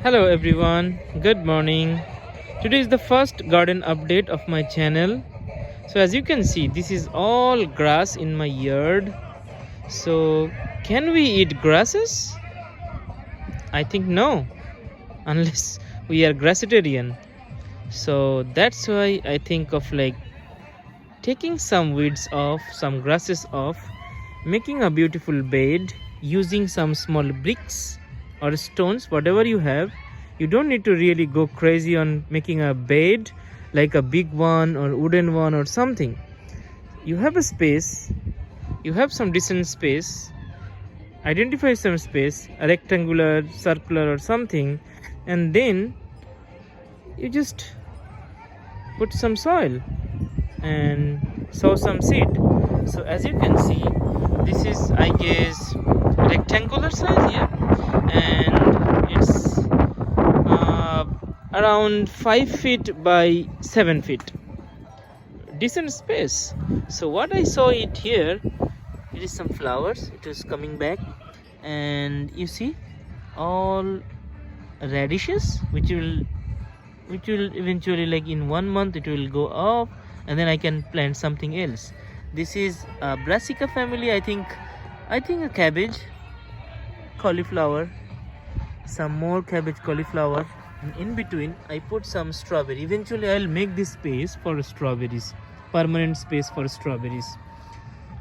Hello everyone, good morning. Today is the first garden update of my channel. So as you can see, this is all grass in my yard. So can we eat grasses? I think no, unless we are grassitarian. So that's why I think of like taking some weeds off, some grasses off, making a beautiful bed using some small bricks or stones, whatever you have. You don't need to really go crazy on making a bed like a big one or wooden one or something. You have a space, you have some decent space, identify some space, a rectangular, circular or something, and then you just put some soil and sow some seed. So as you can see, this is I guess rectangular size, yeah, and it's around 5 feet by 7 feet, decent space. So what I saw it here, it is some flowers, it is coming back, and you see all radishes which will eventually, like in 1 month, it will go off, and then I can plant something else. This is a brassica family. I think a cabbage, cauliflower, some more cabbage, cauliflower, and in between I put some strawberry. Eventually I'll make this space for strawberries, permanent space for strawberries.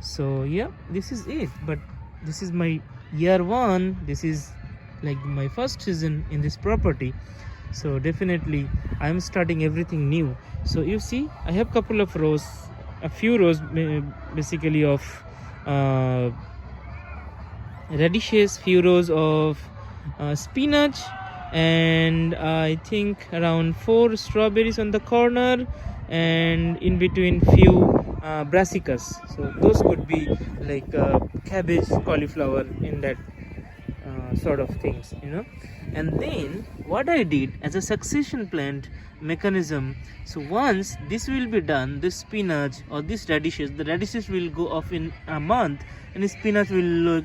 So yeah, this is it. But this is my year one. This is like my first season in this property, so definitely I'm starting everything new. So you see, I have couple of rows, a few rows basically of radishes, few rows of spinach, and I think around 4 strawberries on the corner, and in between few brassicas. So those could be like cabbage, cauliflower, in that sort of things, and then what I did as a succession plant mechanism. So once this will be done, this spinach or this radishes, the radishes will go off in a month, and the spinach will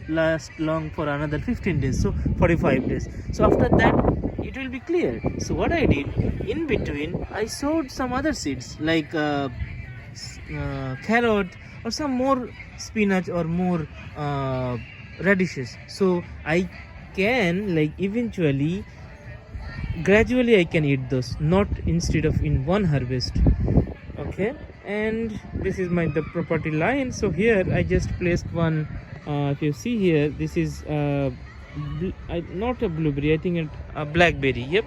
last long for another 15 days, so 45 days. So after that it will be clear. So what I did, in between I sowed some other seeds like carrot or some more spinach or more radishes, so I can like eventually gradually I can eat those, not instead of in one harvest. Okay, and this is the property line. So here I just placed one, if you see here, this is not a blueberry, I think a blackberry. Yep,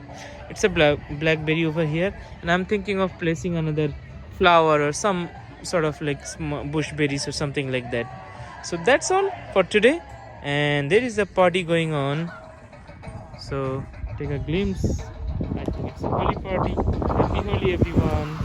it's a blackberry over here, and I'm thinking of placing another flower or some sort of like small bush berries or something like that. So that's all for today, and there is a party going on. So take a glimpse. I think it's a holy party. Happy Holi everyone.